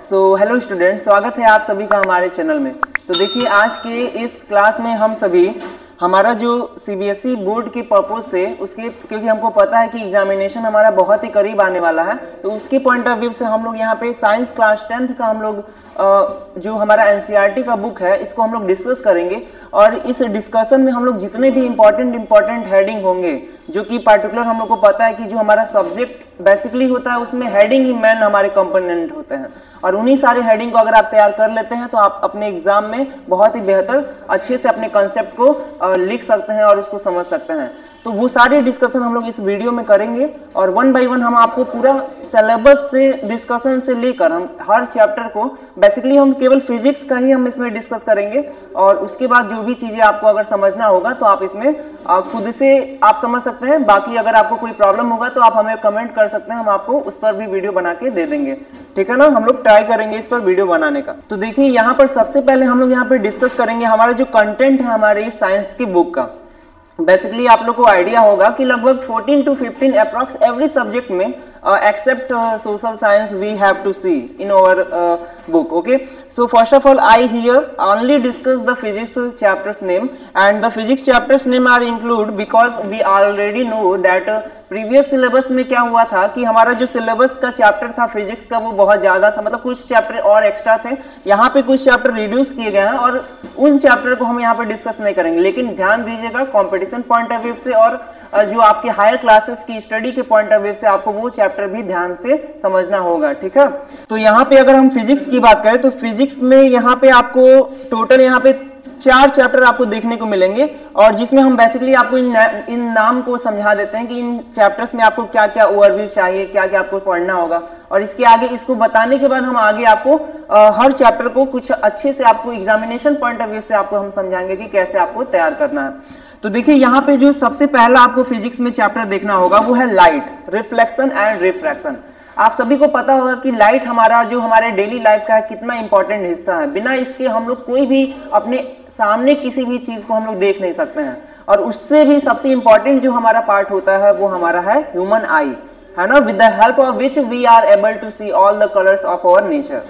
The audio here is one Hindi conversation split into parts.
हेलो स्टूडेंट, स्वागत है आप सभी का हमारे चैनल में। तो देखिए, आज के इस क्लास में हम सभी हमारा जो सीबीएसई बोर्ड के पर्पज से उसके, क्योंकि हमको पता है कि एग्जामिनेशन हमारा बहुत ही करीब आने वाला है, तो उसके पॉइंट ऑफ व्यू से हम लोग यहाँ पे साइंस क्लास 10th का हम लोग जो हमारा एनसीईआरटी का बुक है इसको हम लोग डिस्कस करेंगे। और इस डिस्कशन में हम लोग जितने भी इंपॉर्टेंट हेडिंग होंगे, जो कि पार्टिकुलर हम लोग को पता है कि जो हमारा सब्जेक्ट बेसिकली होता है उसमें हेडिंग ही मेन हमारे कंपोनेंट होते हैं, और उन्हीं सारे हेडिंग को अगर आप तैयार कर लेते हैं तो आप अपने एग्जाम में बहुत ही बेहतर अच्छे से अपने कंसेप्ट को लिख सकते हैं और उसको समझ सकते हैं। तो वो सारे डिस्कशन हम लोग इस वीडियो में करेंगे, और वन बाय वन हम आपको पूरा सिलेबस से डिस्कशन से लेकर हम हर चैप्टर को, बेसिकली हम केवल फिजिक्स का ही हम इसमें डिस्कस करेंगे, और उसके बाद जो भी चीजें आपको अगर समझना होगा तो आप इसमें खुद से आप समझ सकते हैं। बाकी अगर आपको कोई प्रॉब्लम होगा तो आप हमें कमेंट कर सकते हैं, हम आपको उस पर भी वीडियो बना के दे देंगे, ठीक है ना। हम लोग ट्राई करेंगे इस पर वीडियो बनाने का। तो देखिए, यहाँ पर सबसे पहले हम लोग यहाँ पे डिस्कस करेंगे हमारा जो कंटेंट है हमारे साइंस की बुक का। बेसिकली आप लोग को आइडिया होगा कि लगभग 14 to 15 अप्रॉक्स एवरी सब्जेक्ट में except social science we have to see in our book. Okay, so first of all I here only discuss the physics chapters name, and the physics chapters name are include because we already know that previous syllabus में क्या हुआ था कि हमारा जो syllabus का चैप्टर था फिजिक्स का वो बहुत ज्यादा था, मतलब कुछ चैप्टर और एक्स्ट्रा थे। यहाँ पे कुछ चैप्टर रिड्यूस किए गए हैं और उन चैप्टर को हम यहाँ पे डिस्कस नहीं करेंगे, लेकिन ध्यान दीजिएगा कंपटीशन पॉइंट ऑफ व्यू से और जो आपके हायर क्लासेस की स्टडी के पॉइंट ऑफ व्यू से आपको वो चैप्टर भी ध्यान से समझना होगा, ठीक है। तो यहाँ पे अगर हम फिजिक्स की बात करें तो फिजिक्स में यहाँ पे आपको टोटल यहाँ पे 4 चैप्टर आपको देखने को मिलेंगे, और जिसमें हम बेसिकली आपको इन नाम को समझा देते हैं कि इन चैप्टर्स में आपको क्या क्या ओवरव्यू चाहिए, क्या क्या आपको पढ़ना होगा, और इसके आगे इसको बताने के बाद हम आगे आपको हर चैप्टर को कुछ अच्छे से आपको एग्जामिनेशन पॉइंट ऑफ व्यू से आपको हम समझाएंगे कि कैसे आपको तैयार करना है। तो देखिए, यहाँ पे जो सबसे पहला आपको फिजिक्स में चैप्टर देखना होगा वो है लाइट, रिफ्लेक्शन एंड रिफ्रैक्शन। आप सभी को पता होगा कि लाइट हमारा जो हमारे डेली लाइफ का है कितना इंपॉर्टेंट हिस्सा है। बिना इसके हम लोग कोई भी अपने सामने किसी भी चीज को हम लोग देख नहीं सकते हैं, और उससे भी सबसे इंपॉर्टेंट जो हमारा पार्ट होता है वो हमारा है ह्यूमन आई, है ना, with the help of which we are able to see all the colours of our nature.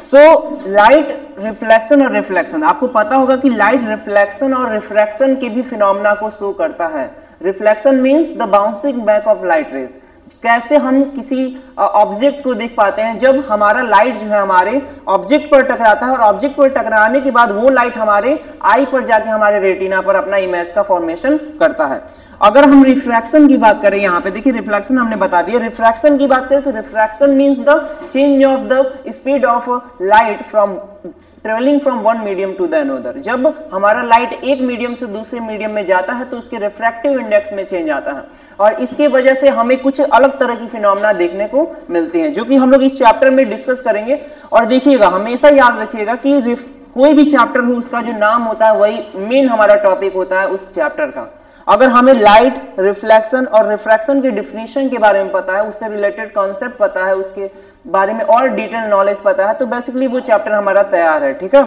So light, reflection और रिफ्लेक्शन, आपको पता होगा कि लाइट रिफ्लेक्शन और रिफ्रैक्शन के भी फिनोमेना को शो करता है। Reflection means the bouncing back of light rays. कैसे हम किसी ऑब्जेक्ट को देख पाते हैं, जब हमारा लाइट जो है हमारे ऑब्जेक्ट पर टकराता है, और ऑब्जेक्ट पर टकराने के बाद वो लाइट हमारे आई पर जाके हमारे रेटिना पर अपना इमेज का फॉर्मेशन करता है। अगर हम रिफ्रैक्शन की बात करें, यहाँ पे देखिए रिफ्लेक्शन हमने बता दिया। रिफ्रैक्शन की बात करें तो refraction means the change of the speed of light from travelling from one medium to the another. जब हमारा लाइट एक मीडियम से दूसरे मीडियम में जाता है तो उसके रिफ्रैक्टिव इंडेक्स में चेंज आता है, और इसके वजह से हमें कुछ अलग तरह की फिनोमेना देखने को मिलती हैं, जो कि हम लोग इस चैप्टर में डिस्कस करेंगे। और देखिएगा, हमेशा याद रखिएगा कि कोई भी चैप्टर हो उसका जो नाम होता है वही मेन हमारा टॉपिक होता है उस चैप्टर का। अगर हमें लाइट, रिफ्लेक्शन और रिफ्रैक्शन के डिफिनीशन के बारे में पता है, उससे रिलेटेड कॉन्सेप्ट पता है, उसके बारे में और डिटेल नॉलेज पता है, तो बेसिकली वो चैप्टर हमारा तैयार है, ठीक है।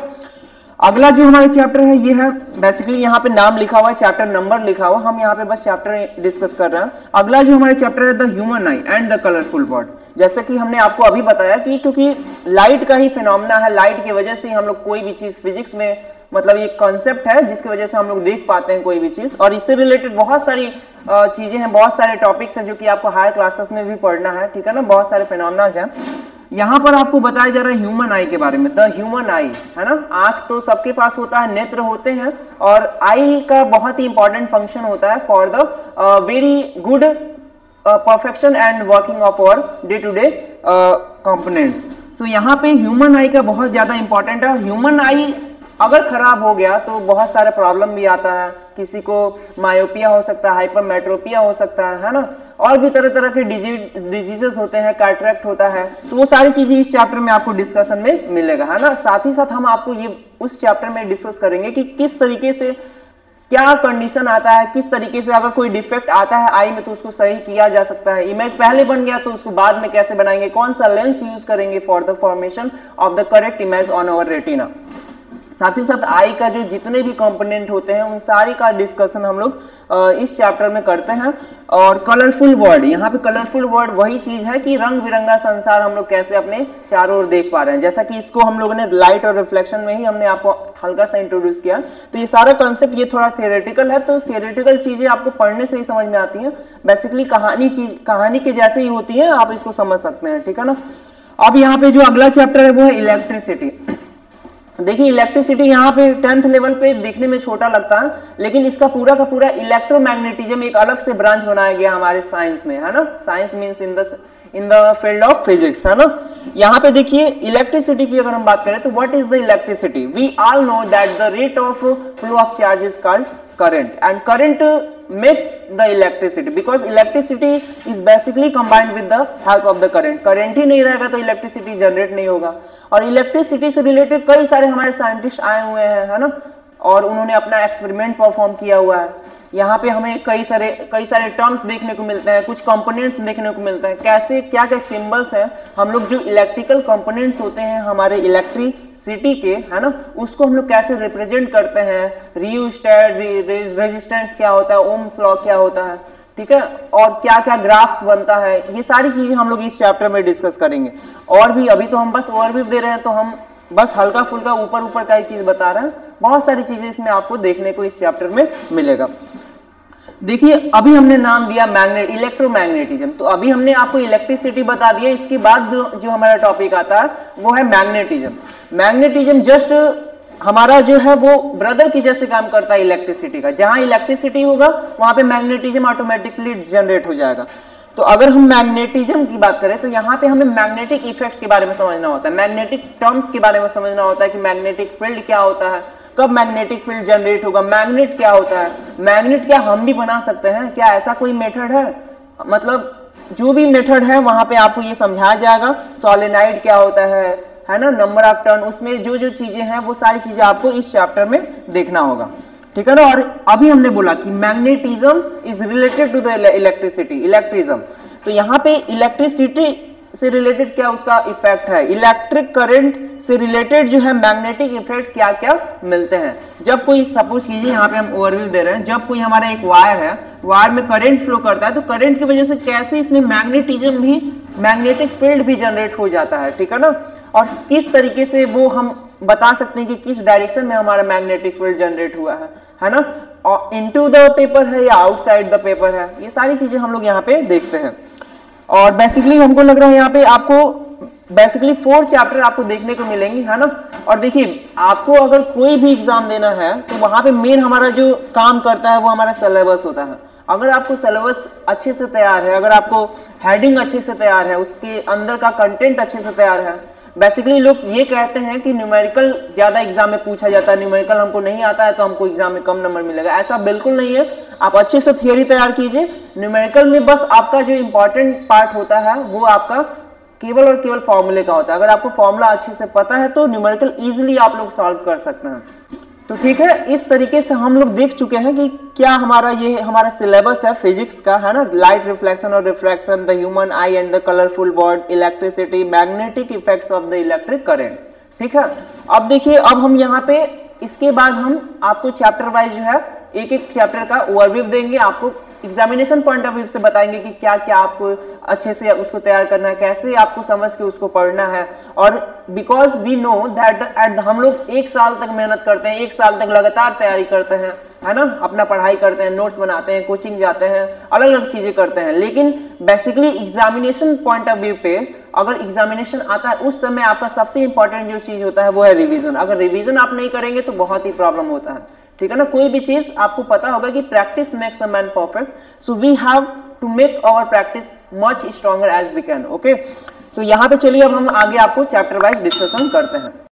अगला जो हमारा चैप्टर है ये है, बेसिकली यहाँ पे नाम लिखा हुआ है, चैप्टर नंबर लिखा हुआ, हम यहाँ पे बस चैप्टर डिस्कस कर रहे हैं। अगला जो हमारा चैप्टर है the human I and the colourful world. जैसे कि हमने आपको अभी बताया कि क्योंकि लाइट का ही फिनोमेना है, लाइट की वजह से हम लोग कोई भी चीज फिजिक्स में, मतलब ये कॉन्सेप्ट है जिसकी वजह से हम लोग देख पाते हैं कोई भी चीज, और इससे रिलेटेड बहुत सारी चीजें हैं, बहुत सारे टॉपिक्स हैं जो कि आपको हायर क्लासेस में भी पढ़ना है, ठीक है ना। बहुत सारे फिनोमेना हैं। यहाँ पर आपको बताया जा रहा है ह्यूमन आई के बारे में। द ह्यूमन आई, है ना, आंख तो सबके पास होता है, नेत्र होते हैं, और आई का बहुत ही इंपॉर्टेंट फंक्शन होता है for the very good perfection and working of our day to day components. So यहाँ पे ह्यूमन आई का बहुत ज्यादा इंपॉर्टेंट है। ह्यूमन आई अगर खराब हो गया तो बहुत सारे प्रॉब्लम भी आता है, किसी को मायोपिया हो सकता है, हाइपरमेट्रोपिया हो सकता है ना, और भी तरह तरह के डिजीजेस होते हैं, कैटरेक्ट होता है। तो वो सारी चीजें इस चैप्टर में आपको डिस्कशन में मिलेगा, है ना। साथ ही साथ हम आपको ये उस चैप्टर में डिस्कस करेंगे कि किस तरीके से क्या कंडीशन आता है, किस तरीके से अगर कोई डिफेक्ट आता है आई में तो उसको सही किया जा सकता है, इमेज पहले बन गया तो उसको बाद में कैसे बनाएंगे, कौन सा लेंस यूज करेंगे for the formation of the correct image on our retina. साथ ही साथ आई का जो जितने भी कंपोनेंट होते हैं उन सारी का डिस्कशन हम लोग इस चैप्टर में करते हैं। और कलरफुल वर्ड, यहाँ पे कलरफुल वर्ड वही चीज है कि रंग बिरंगा संसार हम लोग कैसे अपने चारों ओर देख पा रहे हैं, जैसा कि इसको हम लोगों ने लाइट और रिफ्लेक्शन में ही हमने आपको हल्का सा इंट्रोड्यूस किया। तो ये सारा कॉन्सेप्ट ये थोड़ा थियोरेटिकल है, तो थियोरेटिकल चीजें आपको पढ़ने से ही समझ में आती हैं, बेसिकली कहानी के जैसे ही होती है, आप इसको समझ सकते हैं, ठीक है ना। अब यहाँ पे जो अगला चैप्टर है वो है इलेक्ट्रिसिटी। देखिए इलेक्ट्रिसिटी यहाँ पे 10th लेवल पे देखने में छोटा लगता है, लेकिन इसका पूरा का पूरा इलेक्ट्रोमैग्नेटिज्म एक अलग से ब्रांच बनाया गया हमारे साइंस में, है ना। Science means in the field of physics, है ना। यहाँ पे देखिए इलेक्ट्रिसिटी की अगर हम बात करें तो what is the electricity, we all know that the rate of flow of charge is called current, and current makes the electricity because electricity is basically combined with the help of the current. current ही नहीं रहेगा तो इलेक्ट्रिसिटी जनरेट नहीं होगा। और इलेक्ट्रिसिटी से रिलेटेड कई सारे हमारे साइंटिस्ट आए हुए हैं, है ना, और उन्होंने अपना एक्सपेरिमेंट परफॉर्म किया हुआ है। यहाँ पे हमें कई सारे टर्म्स देखने को मिलते हैं, कुछ कंपोनेंट्स देखने को मिलते हैं, कैसे क्या क्या सिंबल्स हैं। हम लोग जो इलेक्ट्रिकल कंपोनेंट्स होते हैं हमारे इलेक्ट्रिसिटी के, है ना, उसको हम लोग कैसे रिप्रेजेंट करते हैं, रियोस्टेट, रेजिस्टेंस क्या होता है, ओम्स लॉ क्या होता है, ठीक है, और क्या क्या ग्राफ्स बनता है, ये सारी चीजें हम लोग इस चैप्टर में डिस्कस करेंगे। और भी अभी तो हम बस ओवरव्यू दे रहे हैं, तो हम बस हल्का फुल्का ऊपर का ही चीज बता रहे हैं, बहुत सारी चीजें इसमें आपको देखने को इस चैप्टर में मिलेगा। देखिए अभी हमने नाम दिया इलेक्ट्रोमैग्नेटिज्म, तो अभी हमने आपको इलेक्ट्रिसिटी बता दिया, इसके बाद जो हमारा टॉपिक आता है वो है मैग्नेटिज्म। मैग्नेटिज्म जस्ट हमारा जो है वो ब्रदर की जैसे काम करता है इलेक्ट्रिसिटी का, जहां इलेक्ट्रिसिटी होगा वहां पे मैग्नेटिज्म ऑटोमेटिकली जनरेट हो जाएगा। तो अगर हम मैग्नेटिज्म की बात करें तो यहाँ पे हमें मैग्नेटिक इफेक्ट्स के बारे में समझना होता है, मैग्नेटिक टर्म्स के बारे में समझना होता है कि मैग्नेटिक फील्ड क्या होता है, कब मैग्नेटिक फील्ड जनरेट होगा, मैग्नेट क्या होता है, मैग्नेट क्या हम भी बना सकते हैं, क्या ऐसा कोई मेथड है, मतलब जो भी मेथड है वहां पे आपको ये समझाया जाएगा। सोलेनाइड क्या होता है ना, नंबर ऑफ टर्न, उसमें जो जो चीजें हैं वो सारी चीजें आपको इस चैप्टर में देखना होगा, ठीक है ना। और अभी हमने बोला कि magnetism is related to the electricism, तो यहाँ पे इलेक्ट्रिसिटी से रिलेटेड क्या उसका इफेक्ट है, इलेक्ट्रिक करंट से रिलेटेड जो है मैग्नेटिक इफेक्ट क्या क्या मिलते हैं। जब कोई सपोज कीजिए, यहाँ पे हम ओवरव्यू दे रहे हैं, जब कोई हमारा एक वायर है, वायर में करंट फ्लो करता है, तो करंट की वजह से कैसे इसमें मैग्नेटिज्म भी, मैग्नेटिक फील्ड भी जनरेट हो जाता है, ठीक है ना। और किस तरीके से वो हम बता सकते हैं कि किस डायरेक्शन में हमारा मैग्नेटिक फील्ड जनरेट हुआ है ना, और इनटू द पेपर है या आउटसाइड द पेपर है, ये सारी चीजें हम लोग यहाँ पे देखते हैं। और बेसिकली हमको लग रहा है यहाँ पे आपको बेसिकली 4 चैप्टर आपको देखने को मिलेंगे, है ना। और देखिए आपको अगर कोई भी एग्जाम देना है तो वहां पे मेन हमारा जो काम करता है वो हमारा सिलेबस होता है। अगर आपको सिलेबस अच्छे से तैयार है, अगर आपको हेडिंग अच्छे से तैयार है, उसके अंदर का कंटेंट अच्छे से तैयार है, बेसिकली लोग ये कहते हैं कि न्यूमेरिकल ज्यादा एग्जाम में पूछा जाता है, न्यूमेरिकल हमको नहीं आता है तो हमको एग्जाम में कम नंबर मिलेगा, ऐसा बिल्कुल नहीं है। आप अच्छे से थियरी तैयार कीजिए, न्यूमेरिकल में बस आपका जो इंपॉर्टेंट पार्ट होता है वो आपका केवल और केवल फॉर्मूले का होता है। अगर आपको फॉर्मूला अच्छे से पता है तो न्यूमेरिकल इजिली आप लोग सॉल्व कर सकते हैं। तो ठीक है, इस तरीके से हम लोग देख चुके हैं कि क्या हमारा सिलेबस है फिजिक्स का, है ना, लाइट रिफ्लेक्शन और refraction, the human I and the colourful world, electricity, magnetic effects of the electric current, ठीक है। अब देखिए, अब हम यहाँ पे इसके बाद हम आपको चैप्टर वाइज जो है एक एक चैप्टर का ओवरव्यू देंगे, आपको एग्जामिनेशन पॉइंट ऑफ व्यू से बताएंगे कि क्या क्या आपको अच्छे से उसको तैयार करना है, कैसे आपको समझ के उसको पढ़ना है। और बिकॉज वी नो दैट हम लोग 1 साल तक मेहनत करते हैं, 1 साल तक लगातार तैयारी करते हैं, है ना, अपना पढ़ाई करते हैं, नोट्स बनाते हैं, कोचिंग जाते हैं, अलग अलग चीजें करते हैं, लेकिन basically examination point of view पे अगर एग्जामिनेशन आता है उस समय आपका सबसे इंपॉर्टेंट जो चीज होता है वो है रिवीजन। अगर रिवीजन आप नहीं करेंगे तो बहुत ही प्रॉब्लम होता है, ठीक है ना। कोई भी चीज आपको पता होगा कि practice makes a man perfect, so we have to make our practice much stronger as we can, okay. So यहाँ पे चलिए अब हम आगे आपको चैप्टर वाइज डिस्कशन करते हैं।